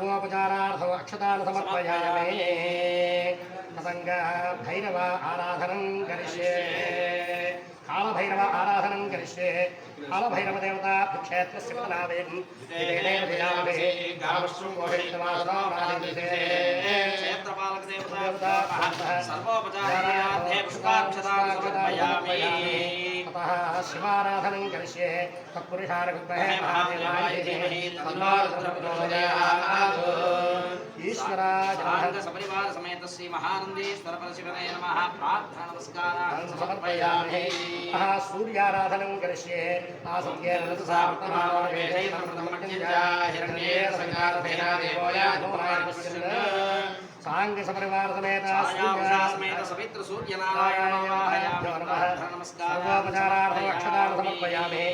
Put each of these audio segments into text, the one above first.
सर्वोपचारार्थो अक्षतान् समर्पयामि तदङ्ग भैरव आराधनं करिष्ये कालभैरव आराधनं करिष्ये कालभैरवदेवता क्षेत्रस्य पतनावेन देवेन धियामहे गावश्रुं गोहितवासनादिते क्षेत्रपालकदेवता सर्वोपचारार्थे पुष्पाक्षतान् समर्पयामि ततः शिवाराधनं करिष्ये तत्पुरुषार्घ्ये महादेवाय धीमहि तन्नो प्रचोदयात् ईश्वराय सपरिवार समेत श्री महानंदीश्वर परशिवने नमः प्रार्थना नमस्कारान् समर्पयामि सूर्याराधनं करिष्ये आसत्येन रथसावर्तमानवेदैः प्रथममग्निजा हिरण्येन संगारभेन देवो यादोनायकस्य सांग सपरिवार समेत समेत सवित्र सूर्यनारायणाय नमः नमस्कार सर्वोपचारार्थं अक्षतान् समर्पयामि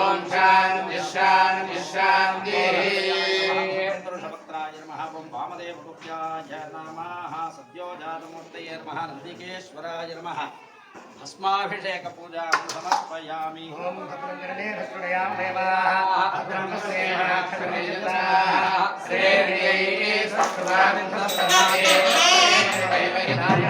ओम शान्ति शान्ति शान्ति पुरुषवक्त्राय नमः ओम वामदेवगुप्त्याय नमः सद्योजातमूर्तये नमः नन्दिकेश्वराय नमः भस्माभिषेक पूजा समर्पयामि ओम भद्रंकरणे भस्मयाम देवाः भद्रंकस्येन क्षत्रनिजताः श्रेण्यै सत्सुरामिन्धस्सनाये वैवहिनाय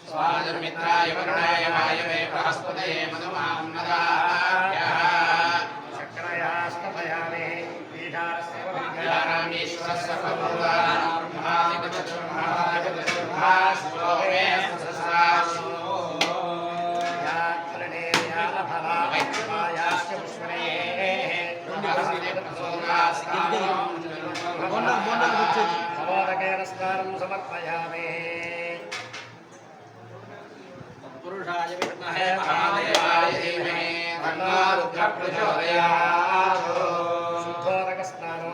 स्वादुर्मित्राय वरुणाय वायवे बृहस्पतये मधुमान्नदाय शक्रयास्तपयामे ईशानस्येश्वरस्य सर्वभूतानां ब्रह्मादिकचतुर्महादिकचतुर्महास्वमे सहस्राशो यात्रणेयाफलायाश्च पुष्पणे भगवन्केन स्नानं समर्पयामि पुरुषाय विद्महे महादेवाय धीमहि तन्नो रुद्रः प्रचोदयात् शुद्धोदकस्नानो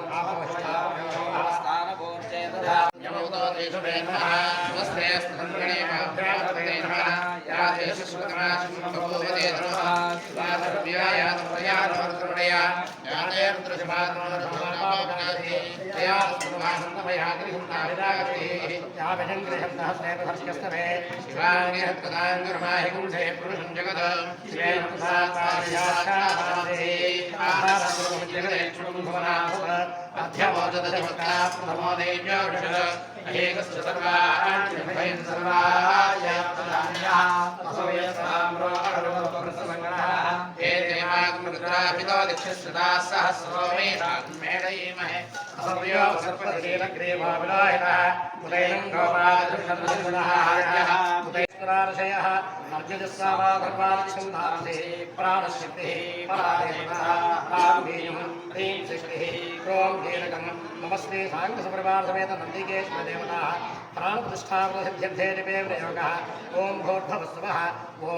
आभवस्नानपूर्ते तथा यमोतो तेषु नमः नमस्ते स्तुतङ्गणे महाभ्यासते नमः या तेषु श्रुतराशं भगवते नमः स्वाधर्म्याय तमयानोर्द्रुडया या ते रुद्रशमानो नमः या स्तुमासन्तमया गृहन्ताविदागते या भजङ्ग्रहन्तः स्नेहभर्ष्यस्तमे शिवाङ्गहत्कदाङ्गर्माहिकुंसे पुरुषं जगद शिवेन सात्वार्याख्यावादे आहारं भुवनासुर अध्यवोददशवक्ता प्रथमो देव्यो वृषद अहेकस्य सर्वाण्यभयं सर्वाय प्रदान्यः असोयसाम्रो अरुणोपकृतसङ्गणः हे देवाग्निरुद्राभितो दिक्षश्रुताः सहस्रो मेढयीमहे असव्यो सर्पतिशीलग्रीवोऽविलोहितः उदैनं गोपालदृषदृषदः उदैस्तरार्षयः अर्जुनस्वामाधर्वादिच्छन्दांसे प्राणशक्तिः परादेवतः आम्बीयं ह्रीं शक्तिः क्रों कीलकं नमस्ते साङ्गसपरिवार समेत नन्दिकेश्वर देवताः प्राणप्रतिष्ठाप्रसिद्ध्यर्थे निपे प्रयोगः ॐ भूर्भुवस्सुवः ॐ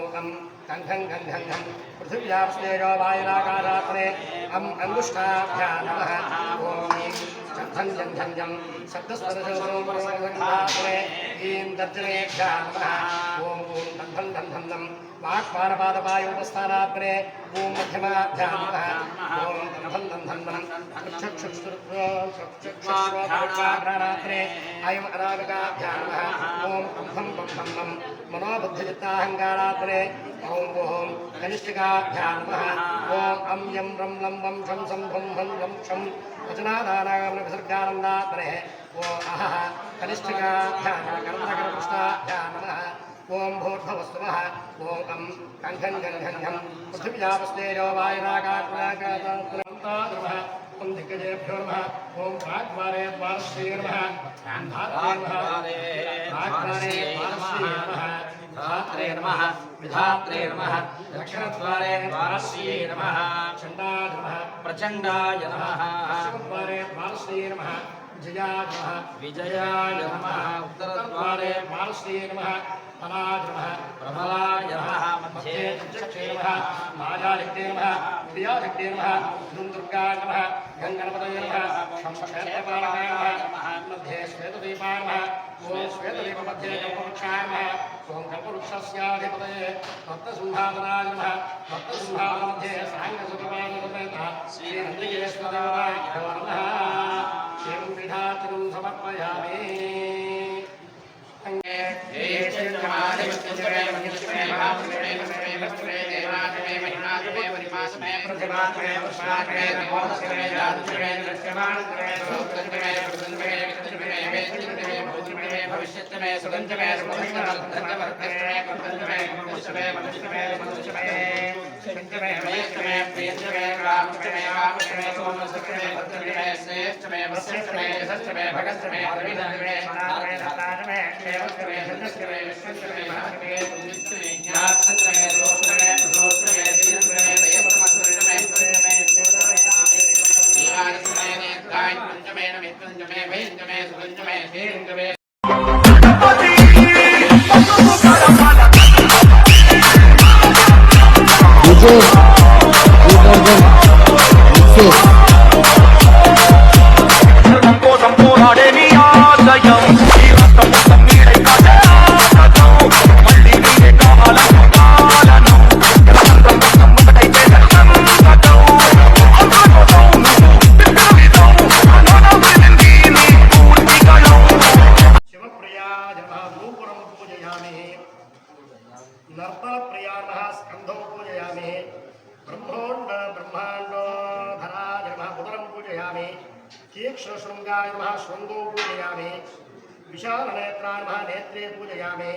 गन्धं गन्धं पृथिव्याप्स्तेजो वायुराकाशात्मने अंगुष्ठाभ्यां नमः ॐ धन्यं शब्दस्वरजोपरे ईं दर्जनेभ्यः नमः ॐ ॐ धन्धं वाक्पानपादपायोपस्थानाग्रे ॐ मध्यमाभ्यां नमः ॐ धन्धं चक्षुक्षुरात्रे अयम् अनामिकाभ्यां नमः ॐ अम्भं बम्भं मनोबुद्धिचित्ताहङ्कारात्रे ॐ ॐ कनिष्ठिकाभ्यां नमः ॐ अं यं रं लं वं शं सं भं भं लं क्षं वचनादानागमनविसर्गानन्दात्रे ॐ अहः कनिष्ठिकाभ्यां कर्मकरपृष्ठाभ्यां नमः ॐ भूर्भुवस्सुवः ॐ अं कण्ठं गन्धं पृथिव्यापस्तेजो वायुराकाशः ॐ दिग्गजेभ्यो नमः ॐ प्राग्वारे द्वारस्ये नमः धात्रे नमः विधात्रे नमः दक्षिणद्वारे द्वारस्ये नमः चण्डाय नमः प्रचण्डाय नमः पश्चिमद्वारे द्वारस्ये नमः विजयाय नमः उत्तरद्वारे द्वारस्ये नमः फलाय नमः प्रबलाय नमः मध्ये चक्षे नमः मायाशक्ते नमः प्रियाशक्ते नमः दुर्गाय नमः गङ्गणपतये नमः शम्भक्षेत्रपालकाय नमः मध्ये श्वेतदीपाय नमः ॐ श्वेतदीपमध्ये कल्पवृक्षाय नमः ॐ कल्पवृक्षस्याधिपतये रत्नसिंहासनाय नमः रत्नसिंहासनमध्ये साङ्गसुखपादसमेतः श्रीनन्दिकेश्वराय नमः एवं विधातुं समर्पयामि शृंगाय नमः शृंगो पूजयामि विशालनेत्राय नमः नेत्रे पूजयामि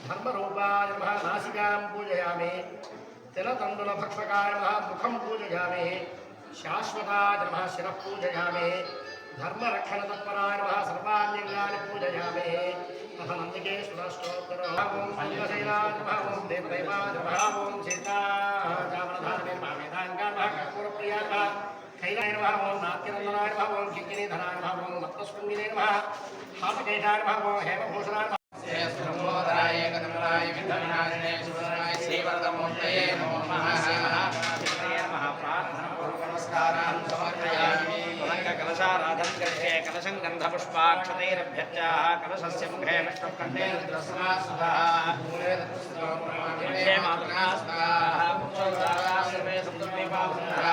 धर्मरूपाय नमः नासिकां पूजयामि तिलतण्डुलभक्षकाय नमः मुखं पूजयामि शाश्वताय नमः शिरः पूजयामि धर्मरक्षणतत्पराय नमः सर्वाण्यङ्गानि पूजयामि अथ नन्दिकेश्वरस्तोत्रम् ॐ शैलाय नमः ॐ देवदेवाय नमः ॐ सीताचामरधारणे नमः वेदाङ्गाय नमः कर्पूरप्रियाय नमः कैलाय नमः ॐ नाट्यनन्दनाय नमः ॐ किङ्किणीधराय नमः ॐ मत्तस्पृङ्गिने नमः हातकेशाय नमः ॐ हेमभूषणाय नमः श्रेयस्त्रमोदराय एकदमराय विघ्नविनाशिने सुराय श्रीवरदमूर्तये नमो नमः श्रीमहागणपतये नमः प्रार्थनापूर्वकनमस्कारान् समर्पयामि कलशाराधनं करिष्ये कलशं गन्धपुष्पाक्षतैरभ्यर्च्याः कलशस्य मुखे विष्णुकण्ठे रुद्रस्मास्वतः मूले तत्पुष्पे मातृका स्वाहा पुत्रोदारा सर्वे सप्तद्वीपावृतः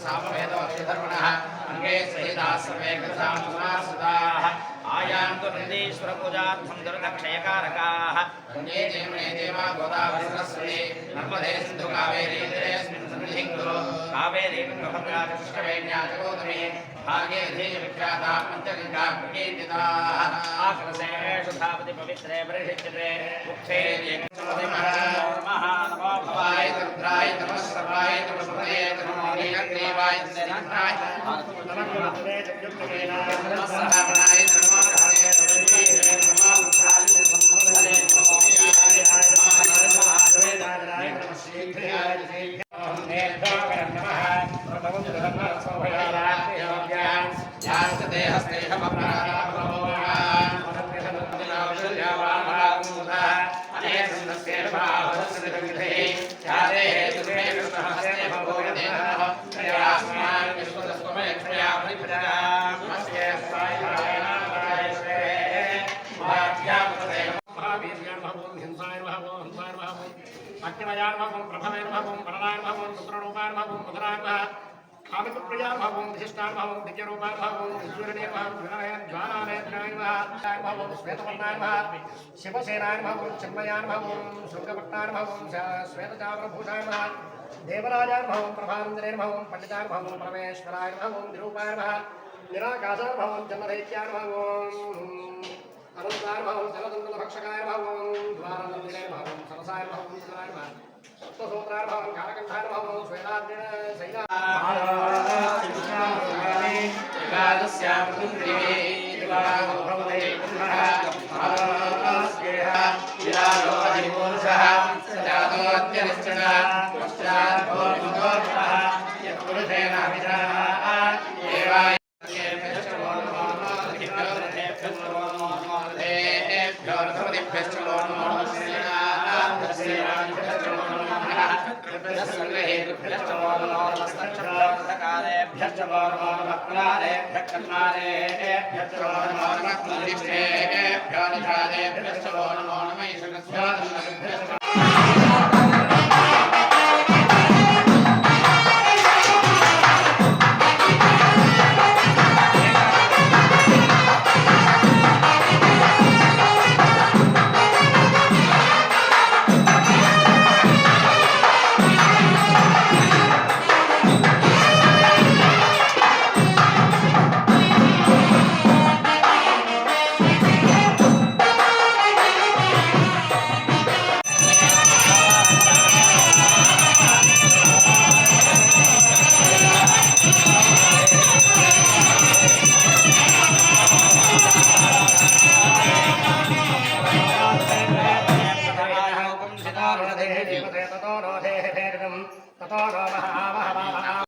सामवेदोक्षधर्मणः अंगे सहिताः सर्वे कृताः आयान्तु नन्दीश्वर पूजार्थं दुर्दक्षयकारकाः गङ्गे देवने देवा गोदावरी सरस्वती नर्मदे सिन्धु कावेरी जलेऽस्मिन् सन्निधिं कुरु कावेरी गङ्गा कृष्णवेण्या जगोदमे भागे धेय विख्याता पञ्चगङ्गा प्रकीर्तिताः आकलशेषु धावति पवित्रे परिषिच्यते मुक्ते नमः नमो भवाय रुद्राय नमः सर्वाय नमः सुमये नमो नीलग्रीवाय नमः नमः सहवनाय नमः वाक्यमयानुभवं प्रथमेनुभवं वरदानुभवं पुत्ररूपानुभवं मधुरानुभवं कामितप्रियानुभवं विशिष्टानुभवं दिव्यरूपानुभवं विज्वलनीयनुभवं ज्वालानेत्रानुभवं श्वेतवर्णानुभवं शिवसेनानुभवं चिन्मयानुभवं शृङ्गपट्टानुभवं श्वेतचामरभूषानुभवं देवराजानुभवं प्रभानन्दनेनुभवं पण्डितानुभवं परमेश्वरानुभवं निरूपानुभवं निराकाशानुभवं जन्मदैत्यानुभवं अनन्तानुभवं जलदण्डलभक्षकानुभवं द्वारानन्दिनेनुभवं सरसानुभवं सदानुभवं सप्तसूत्रानुभवं कालकण्ठानुभवं